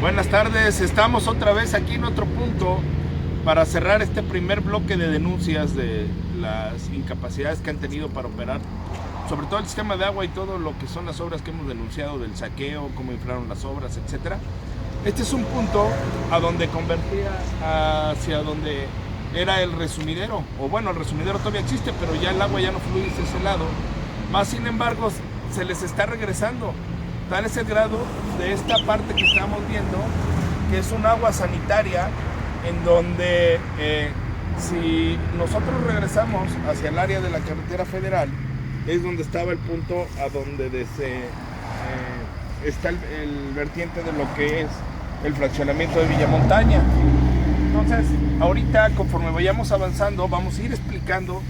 Buenas tardes, estamos otra vez aquí en otro punto para cerrar este primer bloque de denuncias de las incapacidades que han tenido para operar, sobre todo el sistema de agua y todo lo que son las obras que hemos denunciado del saqueo, cómo inflaron las obras, etc. Este es un punto a donde convertía hacia donde era el resumidero, o bueno, el resumidero todavía existe, pero ya el agua ya no fluye hacia ese lado, más sin embargo se les está regresando. Tal es el grado de esta parte que estamos viendo, que es un agua sanitaria, en donde si nosotros regresamos hacia el área de la carretera federal, es donde estaba el punto a donde está el vertiente de lo que es el fraccionamiento de Villamontaña. Entonces, ahorita conforme vayamos avanzando, vamos a ir explicando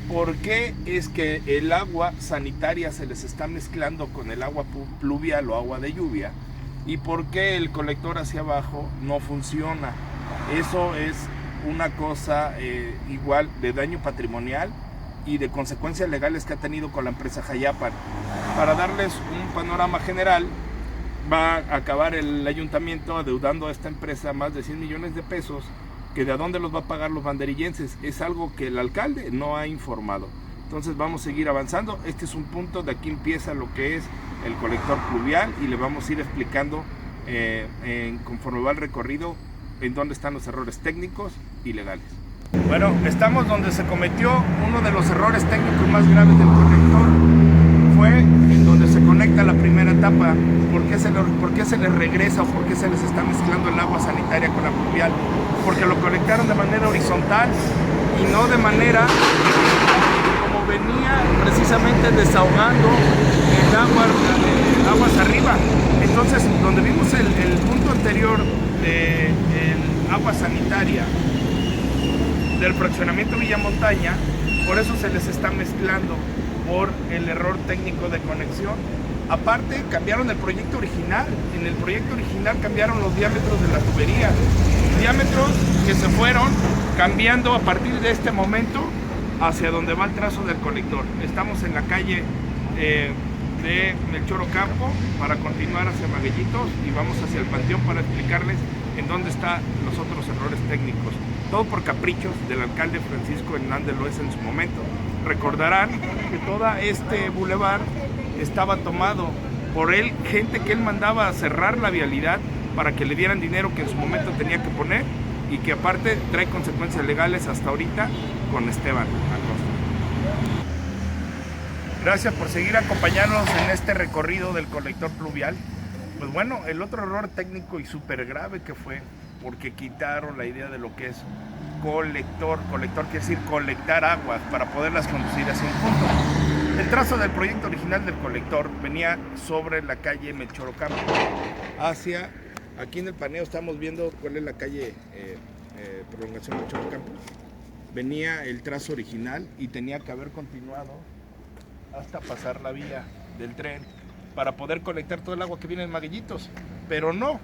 por qué es que el agua sanitaria se les está mezclando con el agua pluvial o agua de lluvia y por qué el colector hacia abajo no funciona. Eso es una cosa igual de daño patrimonial y de consecuencias legales que ha tenido con la empresa Jayapan. Para darles un panorama general, va a acabar el ayuntamiento adeudando a esta empresa más de 100 millones de pesos, que de a dónde los va a pagar los banderillenses. Es algo que el alcalde no ha informado. Entonces vamos a seguir avanzando. Este es un punto, de aquí empieza lo que es el colector pluvial y le vamos a ir explicando conforme va el recorrido en dónde están los errores técnicos y legales. Bueno, estamos donde se cometió uno de los errores técnicos más graves del colector. Fue en donde se conecta la primera etapa. ¿Por qué se les regresa o por qué se les está mezclando el agua sanitaria con la pluvial? Porque lo conectaron de manera horizontal y no de manera como venía precisamente desahogando el agua aguas arriba. Entonces, donde vimos el punto anterior de agua sanitaria del fraccionamiento Villamontaña, por eso se les está mezclando, por el error técnico de conexión. Aparte, cambiaron el proyecto original. En el proyecto original cambiaron los diámetros de la tubería. Diámetros que se fueron cambiando a partir de este momento hacia donde va el trazo del colector. Estamos en la calle de Melchor Ocampo para continuar hacia Maguellitos y vamos hacia el Panteón para explicarles en dónde están los otros errores técnicos. Todo por caprichos del alcalde Francisco Hernández Loaiza en su momento. Recordarán que todo este bulevar estaba tomado por él, gente que él mandaba a cerrar la vialidad para que le dieran dinero que en su momento tenía que poner y que aparte trae consecuencias legales hasta ahorita con Esteban Acosta. Gracias por seguir acompañándonos en este recorrido del colector pluvial. Pues bueno, el otro error técnico y súper grave que fue porque quitaron la idea de lo que es colector. Colector quiere decir colectar aguas para poderlas conducir hacia un punto. El trazo del proyecto original del colector venía sobre la calle Melchor Ocampo hacia, aquí en el paneo estamos viendo cuál es la calle prolongación Melchor Ocampo. Venía el trazo original y tenía que haber continuado hasta pasar la vía del tren para poder conectar todo el agua que viene en Maguellitos, pero no.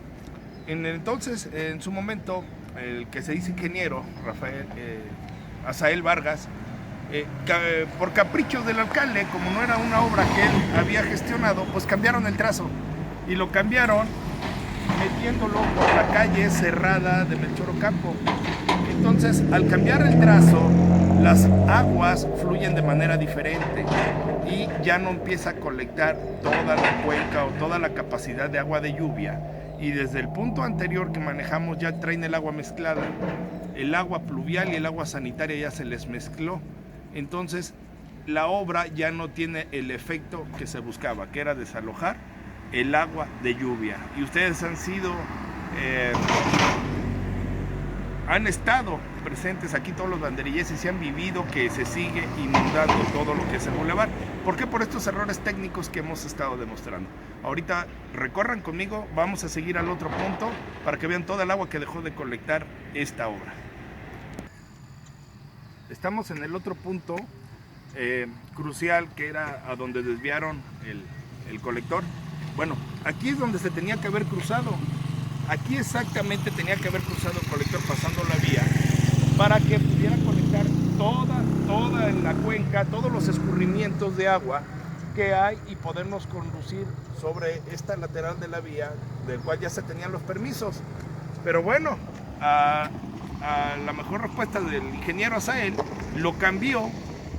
Entonces, en su momento, el que se dice ingeniero, Asael Vargas, por caprichos del alcalde, como no era una obra que él había gestionado, pues cambiaron el trazo y lo cambiaron metiéndolo por la calle cerrada de Melchor Ocampo. Entonces, al cambiar el trazo, las aguas fluyen de manera diferente y ya no empieza a colectar toda la cuenca o toda la capacidad de agua de lluvia. Y desde el punto anterior que manejamos ya traen el agua mezclada. El agua pluvial y el agua sanitaria ya se les mezcló. Entonces, la obra ya no tiene el efecto que se buscaba, que era desalojar el agua de lluvia. Y ustedes han estado presentes aquí, todos los banderillenses, y han vivido que se sigue inundando todo lo que es el bulevar. ¿Por qué? Por estos errores técnicos que hemos estado demostrando. Ahorita recorran conmigo, vamos a seguir al otro punto para que vean toda el agua que dejó de colectar esta obra. Estamos en el otro punto crucial, que era a donde desviaron el colector. Bueno, aquí es donde se tenía que haber cruzado. Aquí exactamente tenía que haber cruzado el colector pasando la vía para que pudiera conectar toda la cuenca, todos los escurrimientos de agua que hay y podernos conducir sobre esta lateral de la vía, del cual ya se tenían los permisos. Pero bueno, a la mejor respuesta del ingeniero Azael lo cambió.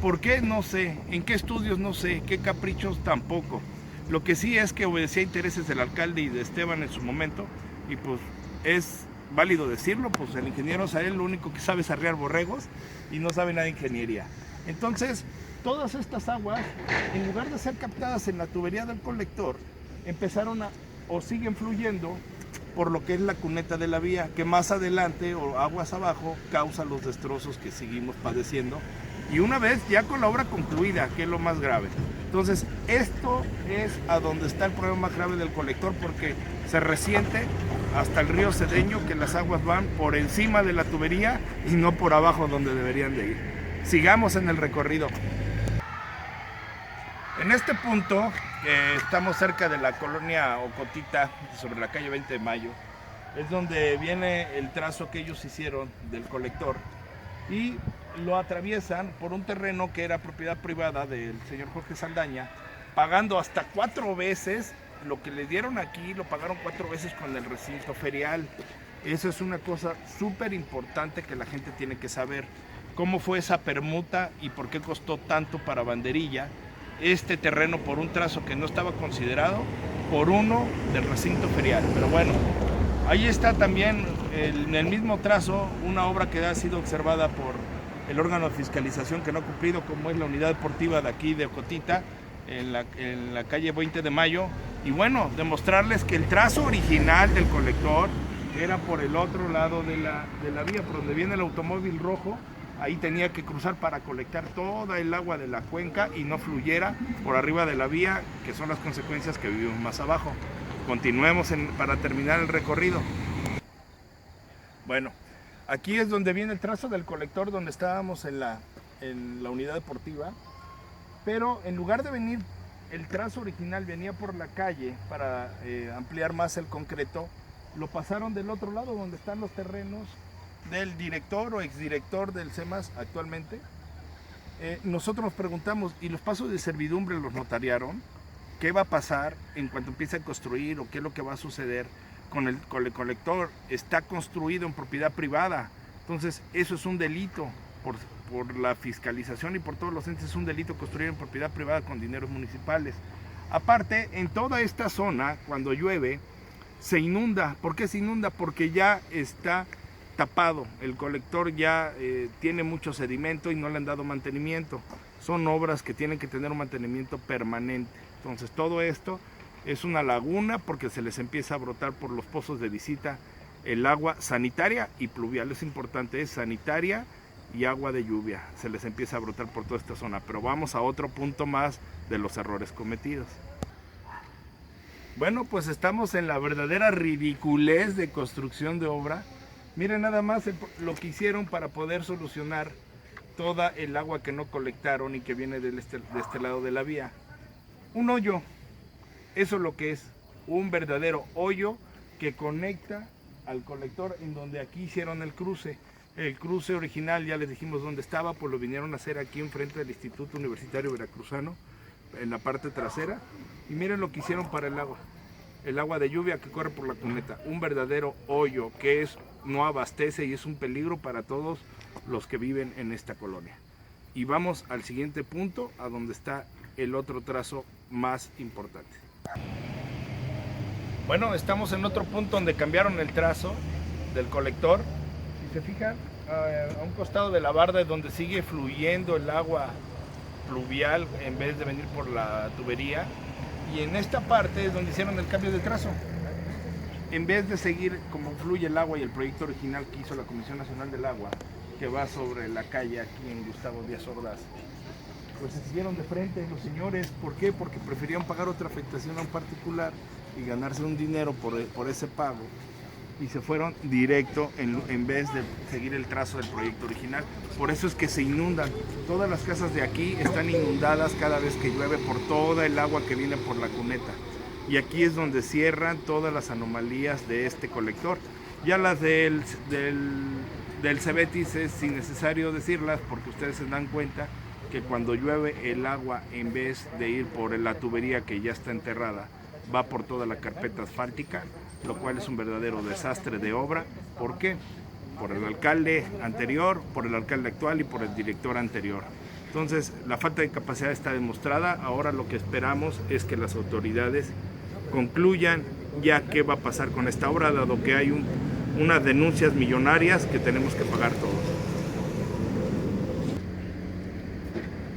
¿Por qué? No sé. ¿En qué estudios? No sé. ¿Qué caprichos? Tampoco. Lo que sí es que obedecía intereses del alcalde y de Esteban en su momento, y pues es válido decirlo, pues el ingeniero Azael lo único que sabe es arrear borregos y no sabe nada de ingeniería. Entonces, todas estas aguas, en lugar de ser captadas en la tubería del colector, empezaron o siguen fluyendo por lo que es la cuneta de la vía, que más adelante o aguas abajo causa los destrozos que seguimos padeciendo, y una vez ya con la obra concluida, que es lo más grave. Entonces, esto es a donde está el problema más grave del colector, porque se resiente hasta el río Cedeño, que las aguas van por encima de la tubería y no por abajo donde deberían de ir. Sigamos en el recorrido. En este punto, estamos cerca de la colonia Ocotita, sobre la calle 20 de Mayo, es donde viene el trazo que ellos hicieron del colector, y lo atraviesan por un terreno que era propiedad privada del señor Jorge Saldaña, pagando hasta 4 veces lo que le dieron aquí, lo pagaron 4 veces con el recinto ferial. Eso es una cosa súper importante que la gente tiene que saber. Cómo fue esa permuta y por qué costó tanto para Banderilla este terreno por un trazo que no estaba considerado, por uno del recinto ferial. Pero bueno, ahí está también en el mismo trazo una obra que ha sido observada por el órgano de fiscalización que no ha cumplido, como es la unidad deportiva de aquí de Ocotita, en la calle 20 de Mayo. Y bueno, demostrarles que el trazo original del colector era por el otro lado de la vía, por donde viene el automóvil rojo. Ahí tenía que cruzar para colectar toda el agua de la cuenca y no fluyera por arriba de la vía, que son las consecuencias que vivimos más abajo. Continuemos para terminar el recorrido. Bueno, aquí es donde viene el trazo del colector, donde estábamos en la unidad deportiva, pero en lugar de venir, el trazo original venía por la calle para ampliar más el concreto, lo pasaron del otro lado donde están los terrenos del director o exdirector del CEMAS actualmente. Nosotros nos preguntamos, ¿y los pasos de servidumbre los notariaron? ¿Qué va a pasar en cuanto empiece a construir, o qué es lo que va a suceder con el colector? Está construido en propiedad privada, entonces eso es un delito por la fiscalización y por todos los entes. Es un delito construir en propiedad privada con dineros municipales. Aparte, en toda esta zona, cuando llueve, se inunda. ¿Por qué se inunda? Porque ya está tapado, el colector ya tiene mucho sedimento y no le han dado mantenimiento. Son obras que tienen que tener un mantenimiento permanente. Entonces todo esto es una laguna, porque se les empieza a brotar por los pozos de visita el agua sanitaria y pluvial. Es importante, es sanitaria y agua de lluvia, se les empieza a brotar por toda esta zona. Pero vamos a otro punto más de los errores cometidos. Bueno, pues estamos en la verdadera ridiculez de construcción de obra. Miren nada más lo que hicieron para poder solucionar toda el agua que no colectaron y que viene de este lado de la vía. Un hoyo, eso es lo que es, un verdadero hoyo que conecta al colector, en donde aquí hicieron el cruce. El cruce original, ya les dijimos dónde estaba, pues lo vinieron a hacer aquí enfrente del Instituto Universitario Veracruzano, en la parte trasera. Y miren lo que hicieron para el agua de lluvia que corre por la cuneta. Un verdadero hoyo que no abastece y es un peligro para todos los que viven en esta colonia. Y vamos al siguiente punto, a donde está el otro trazo más importante. Bueno, estamos en otro punto donde cambiaron el trazo del colector. Si se fijan, a un costado de la barda es donde sigue fluyendo el agua pluvial en vez de venir por la tubería. Y en esta parte es donde hicieron el cambio de trazo. En vez de seguir como fluye el agua y el proyecto original que hizo la Comisión Nacional del Agua, que va sobre la calle aquí en Gustavo Díaz Ordaz, pues se siguieron de frente los señores. ¿Por qué? Porque preferían pagar otra afectación a un particular y ganarse un dinero por ese pago, y se fueron directo en vez de seguir el trazo del proyecto original. Por eso es que se inundan. Todas las casas de aquí están inundadas cada vez que llueve por toda el agua que viene por la cuneta. Y aquí es donde cierran todas las anomalías de este colector. Ya las del Cebetis es innecesario decirlas, porque ustedes se dan cuenta que cuando llueve el agua, en vez de ir por la tubería que ya está enterrada, va por toda la carpeta asfáltica, lo cual es un verdadero desastre de obra. ¿Por qué? Por el alcalde anterior, por el alcalde actual y por el director anterior. Entonces, la falta de capacidad está demostrada. Ahora lo que esperamos es que las autoridades concluyan ya qué va a pasar con esta obra, dado que hay unas denuncias millonarias que tenemos que pagar todos.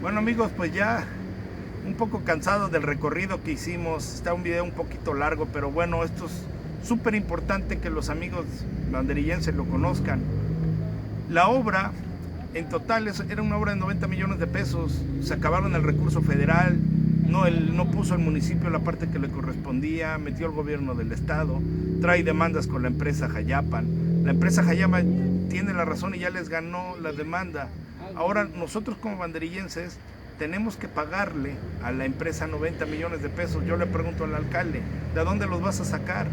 Bueno amigos, pues ya un poco cansado del recorrido que hicimos. Está un video un poquito largo, pero bueno, esto es súper importante que los amigos banderillenses lo conozcan. La obra en total era una obra de 90 millones de pesos. Se acabaron el recurso federal, no puso el municipio la parte que le correspondía, metió el gobierno del estado, trae demandas con la empresa Jayapan. La empresa Jayapan tiene la razón y ya les ganó la demanda. Ahora nosotros como banderillenses tenemos que pagarle a la empresa 90 millones de pesos. Yo le pregunto al alcalde, ¿de dónde los vas a sacar?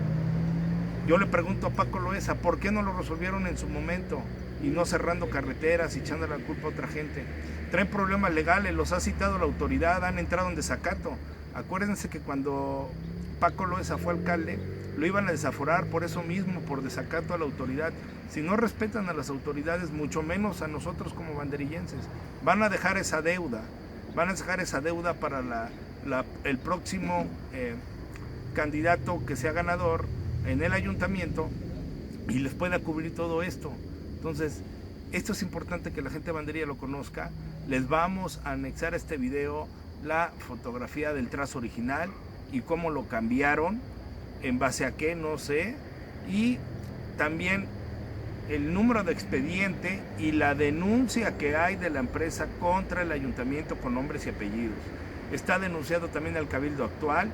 Yo le pregunto a Paco Loaiza, ¿por qué no lo resolvieron en su momento? Y no cerrando carreteras y echando la culpa a otra gente. Traen problemas legales, los ha citado la autoridad, han entrado en desacato. Acuérdense que cuando Paco Loaiza fue alcalde, lo iban a desaforar por eso mismo, por desacato a la autoridad. Si no respetan a las autoridades, mucho menos a nosotros como banderillenses. Van a dejar esa deuda, para el próximo candidato que sea ganador en el ayuntamiento y les pueda cubrir todo esto. Entonces, esto es importante que la gente de Banderilla lo conozca. Les vamos a anexar a este video la fotografía del trazo original y cómo lo cambiaron, en base a qué, no sé, y también el número de expediente y la denuncia que hay de la empresa contra el ayuntamiento con nombres y apellidos. Está denunciado también al cabildo actual.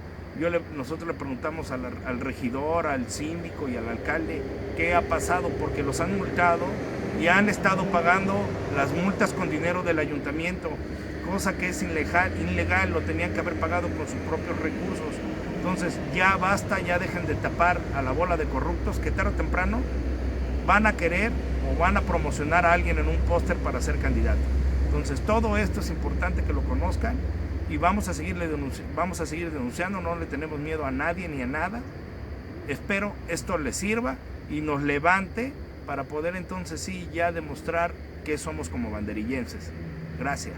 Nosotros le preguntamos al regidor, al síndico y al alcalde qué ha pasado, porque los han multado y han estado pagando las multas con dinero del ayuntamiento, cosa que es ilegal, lo tenían que haber pagado con sus propios recursos. Entonces ya basta, ya dejen de tapar a la bola de corruptos que tarde o temprano van a querer o van a promocionar a alguien en un póster para ser candidato. Entonces todo esto es importante que lo conozcan y vamos a seguir denunciando, no le tenemos miedo a nadie ni a nada. Espero esto les sirva y nos levante para poder entonces sí ya demostrar que somos como banderillenses. Gracias.